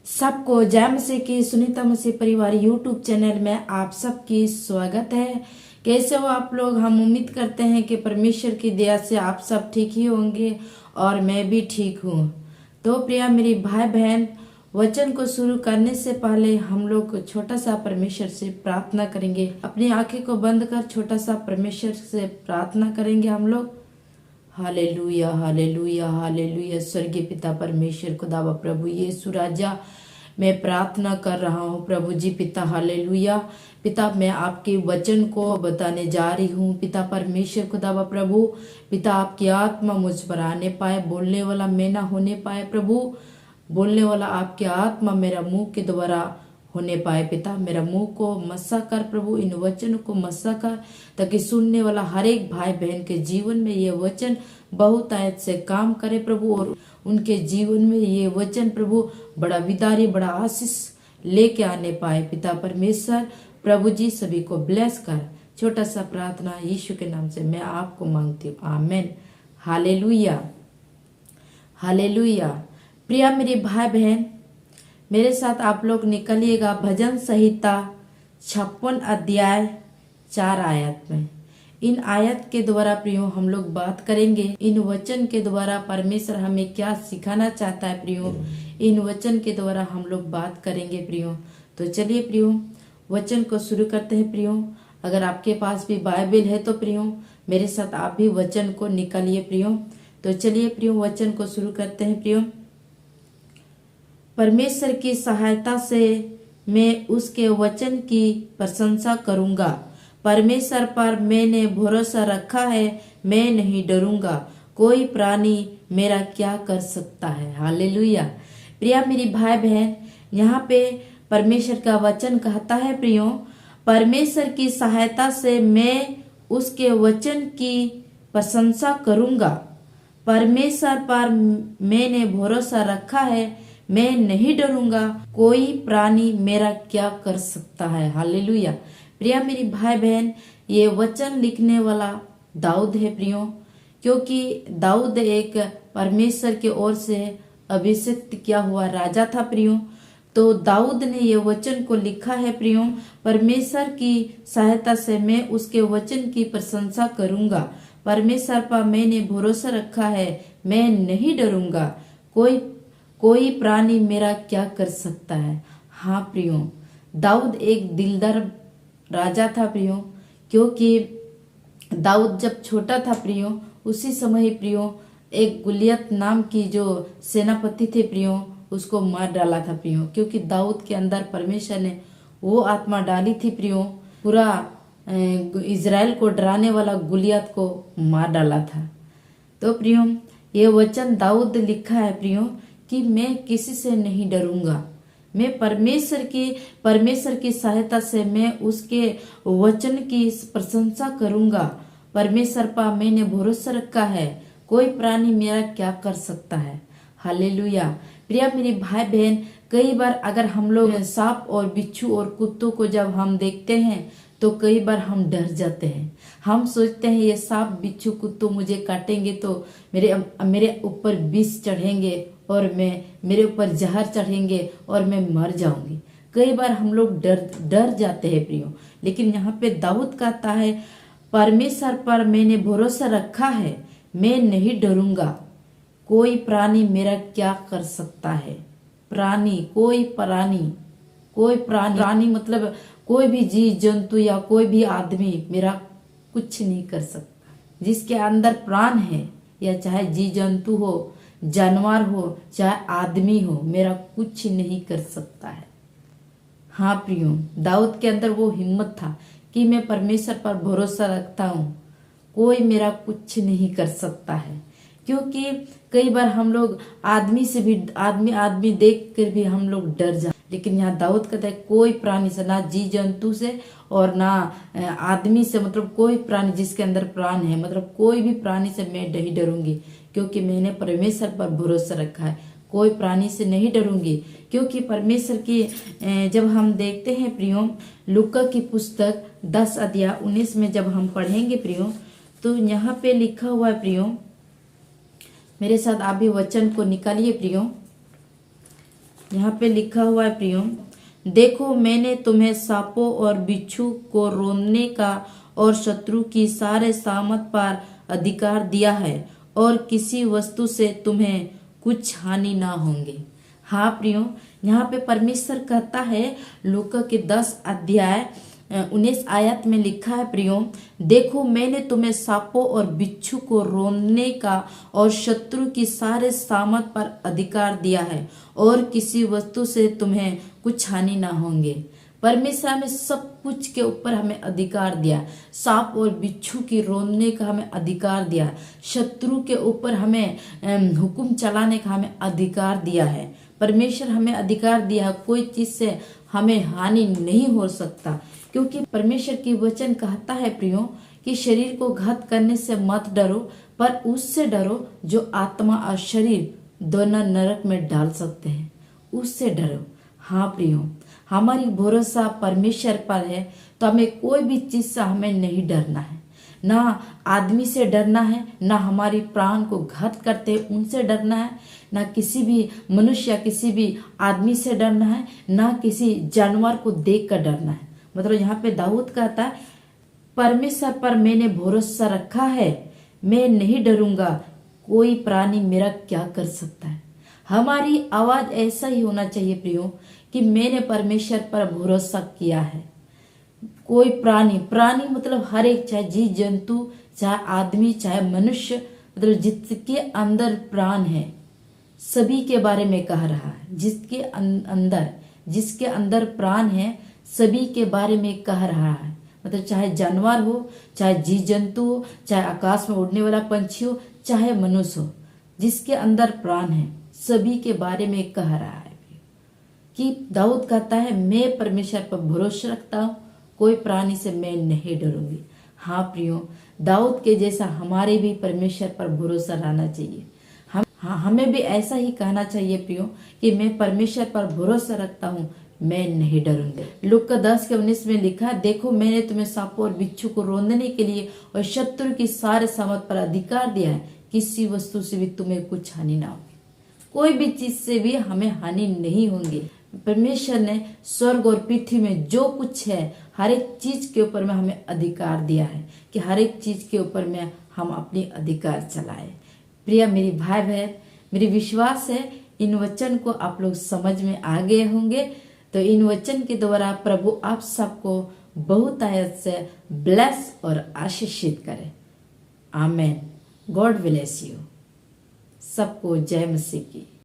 सबको जय मसीह की सुनीता मसीह परिवार यूट्यूब चैनल में आप सबकी स्वागत है। कैसे हो आप लोग? हम उम्मीद करते हैं कि परमेश्वर की दया से आप सब ठीक ही होंगे और मैं भी ठीक हूँ। तो प्रिया मेरी भाई बहन, वचन को शुरू करने से पहले हम लोग छोटा सा परमेश्वर से प्रार्थना करेंगे। अपनी आंखें को बंद कर छोटा सा परमेश्वर से प्रार्थना करेंगे हम लोग। Hallelujah hallelujah hallelujah. स्वर्गीय पिता परमेश्वर खुदावा प्रभु यीशु राजा, मैं प्रार्थना कर रहा हूँ प्रभु जी पिता। हालेलुया पिता, मैं आपके वचन को बताने जा रही हूँ पिता परमेश्वर खुदावा प्रभु पिता। आपकी आत्मा मुझ पर आने पाए, बोलने वाला मैं ना होने पाए प्रभु, बोलने वाला आपकी आत्मा मेरा मुंह के द्वारा होने पाए पिता। मेरा मुंह को मस्सा कर प्रभु, इन वचनों को मस्सा कर, ताकि सुनने वाला हर एक भाई बहन के जीवन में ये वचन बहुत आयत से काम करे प्रभु, और उनके जीवन में ये वचन प्रभु बड़ा विदारी बड़ा आशीष लेके आने पाए पिता परमेश्वर प्रभु जी। सभी को ब्लेस कर। छोटा सा प्रार्थना यीशु के नाम से मैं आपको मांगती हूँ, आमेन। Hallelujah hallelujah. प्रिया मेरे भाई बहन, मेरे साथ आप लोग निकलिएगा भजन संहिता 56 अध्याय 4 आयत में। इन आयत के द्वारा प्रियो हम लोग बात करेंगे। इन वचन के द्वारा परमेश्वर हमें क्या सिखाना चाहता है प्रियो, इन वचन के द्वारा हम लोग बात करेंगे प्रियो। तो चलिए प्रियो वचन को शुरू करते हैं प्रियो। अगर आपके पास भी बाइबल है तो प्रियो मेरे साथ आप भी वचन को निकालिए प्रियो। तो चलिए प्रियो वचन को शुरू करते हैं प्रियो। परमेश्वर की सहायता से मैं उसके वचन की प्रशंसा करूंगा। परमेश्वर पर मैंने भरोसा रखा है, मैं नहीं डरूंगा। कोई प्राणी मेरा क्या कर सकता है। हालेलुया। प्रिया मेरी भाई बहन, यहाँ पे परमेश्वर का वचन कहता है प्रियो, परमेश्वर की सहायता से मैं उसके वचन की प्रशंसा करूंगा। परमेश्वर पर मैंने भरोसा रखा है, मैं नहीं डरूंगा। कोई प्राणी मेरा क्या कर सकता है। हालेलुया। प्रिया मेरी भाई बहन, ये वचन लिखने वाला दाऊद है प्रियो, क्योंकि दाऊद एक परमेश्वर की ओर से अभिषिक्त किया हुआ राजा था प्रियो। तो दाऊद ने ये वचन को लिखा है प्रियो, परमेश्वर की सहायता से मैं उसके वचन की प्रशंसा करूंगा। परमेश्वर पर मैंने भरोसा रखा है, मैं नहीं डरूंगा। कोई प्राणी मेरा क्या कर सकता है। हाँ प्रियो, दाऊद एक दिलदार राजा था प्रियो, क्योंकि दाऊद जब छोटा था प्रियो, उसी समय प्रियो एक गुलियत नाम की जो सेनापति थे प्रियो, उसको मार डाला था प्रियो, क्योंकि दाऊद के अंदर परमेश्वर ने वो आत्मा डाली थी प्रियो, पूरा इज़राइल को डराने वाला गुलियत को मार डाला था। तो प्रियो ये वचन दाऊद लिखा है प्रियो कि मैं किसी से नहीं डरूंगा। मैं परमेश्वर की सहायता से मैं उसके वचन की प्रशंसा करूंगा। परमेश्वर पर मैंने भरोसा रखा है, कोई प्राणी मेरा क्या कर सकता है। हालेलुया। प्रिया मेरी भाई बहन, कई बार अगर हम लोग सांप और बिच्छू और कुत्तों को जब हम देखते हैं तो कई बार हम डर जाते हैं। हम सोचते हैं ये सांप बिच्छू कुत्तों मुझे काटेंगे तो मेरे ऊपर विष चढ़ेंगे और मेरे ऊपर जहर चढ़ेंगे और मैं मर जाऊंगी। कई बार हम लोग डर जाते हैं प्रियो, लेकिन यहाँ पे दाऊद कहता है परमेश्वर पर मैंने भरोसा रखा है, मैं नहीं डरूंगा। कोई प्राणी मेरा क्या कर सकता है। कोई प्राणी मतलब कोई भी जीव जंतु या कोई भी आदमी मेरा कुछ नहीं कर सकता। जिसके अंदर प्राण है, या चाहे जीव जंतु हो, जानवर हो, चाहे आदमी हो, मेरा कुछ नहीं कर सकता है। हाँ प्रियो, दाऊद के अंदर वो हिम्मत था कि मैं परमेश्वर पर भरोसा रखता हूँ, कोई मेरा कुछ नहीं कर सकता है। क्योंकि कई बार हम लोग आदमी देख कर भी हम लोग डर जाते, लेकिन यहाँ दाऊद कहता है कोई प्राणी से, ना जीव जंतु से और ना आदमी से, मतलब कोई प्राणी जिसके अंदर प्राण है, मतलब कोई भी प्राणी से मैं नहीं डरूंगी, क्योंकि मैंने परमेश्वर पर भरोसा रखा है। कोई प्राणी से नहीं डरूंगी, क्योंकि परमेश्वर की जब हम देखते हैं प्रियो, लूका की पुस्तक 10 अध्याय 19 में जब हम पढ़ेंगे प्रियो, तो यहाँ पे लिखा हुआ है प्रियो, मेरे साथ आप भी वचन को निकालिए प्रियो। यहाँ पे लिखा हुआ है प्रियो, देखो मैंने तुम्हें सांपों और बिच्छू को रोनने का और शत्रु की सारे सामत पर अधिकार दिया है और किसी वस्तु से तुम्हें कुछ हानि ना होंगे। हाँ प्रियो, यहाँ पे परमेश्वर कहता है, लूका के 10 अध्याय 19 आयत में लिखा है प्रियो, देखो मैंने तुम्हें सांपों और बिच्छू को रोनने का और शत्रु की सारे सामत पर अधिकार दिया है और किसी वस्तु से तुम्हें कुछ हानि ना होंगे। परमेश्वर हमें सब कुछ के ऊपर हमें अधिकार दिया, सांप और बिच्छू की रोनने का हमें अधिकार दिया, शत्रु के ऊपर हमें हुक्म चलाने का हमें अधिकार दिया है। परमेश्वर हमें अधिकार दिया, कोई चीज से हमें हानि नहीं हो सकता, क्योंकि परमेश्वर की वचन कहता है प्रियो कि शरीर को घात करने से मत डरो, पर उससे डरो जो आत्मा और शरीर दोनों नरक में डाल सकते हैं, उससे डरो। हाँ प्रियो, हमारी भरोसा परमेश्वर पर है, तो हमें कोई भी चीज से हमें नहीं डरना है, ना आदमी से डरना है, ना हमारी प्राण को घात करते हैं उनसे डरना है, ना किसी भी मनुष्य या किसी भी आदमी से डरना है, ना किसी जानवर को देख कर डरना है। मतलब यहाँ पे दाऊद कहता है, परमेश्वर पर मैंने भरोसा रखा है, मैं नहीं डरूंगा, कोई प्राणी मेरा क्या कर सकता है। हमारी आवाज ऐसा ही होना चाहिए प्रियो कि मैंने परमेश्वर पर भरोसा किया है। कोई प्राणी मतलब हर एक, चाहे जीव जंतु, चाहे आदमी, चाहे मनुष्य, मतलब जिसके अंदर प्राण है सभी के बारे में कह रहा है। जिसके अंदर प्राण है सभी के बारे में कह रहा है। मतलब चाहे जानवर हो, चाहे जीव जंतु हो, चाहे आकाश में उड़ने वाला पंछी हो, चाहे मनुष्य हो, जिसके अंदर प्राण है सभी के बारे में कह रहा है कि दाऊद कहता है, मैं परमेश्वर पर भरोसा रखता हूँ, कोई प्राणी से मैं नहीं डरूंगी। हाँ प्रियो, दाऊद के जैसा हमारे भी परमेश्वर पर भरोसा रहना चाहिए। हमें भी ऐसा ही कहना चाहिए प्रियो कि मैं परमेश्वर पर भरोसा रखता हूँ, मैं नहीं डरूंगी। लूका 10 के 19 में लिखा, देखो मैंने तुम्हें सांपों और बिच्छू को रोंदने के लिए और शत्रु की सारे सामत पर अधिकार दिया है, किसी वस्तु से भी तुम्हें कुछ हानि ना होगी, कोई भी चीज से भी हमें हानि नहीं होगी। परमेश्वर ने स्वर्ग और पृथ्वी में जो कुछ है हर एक चीज के ऊपर में हमें अधिकार दिया है कि हर एक चीज के ऊपर में हम अपनी अधिकार चलाए। प्रिय मेरी भाई बहन, मेरी विश्वास है इन वचन को आप लोग समझ में आ गए होंगे। तो इन वचन के द्वारा प्रभु आप सबको बहुत आयत से ब्लेस और आशीषित करे। आमेन। God bless you. सबको जय मसीह की।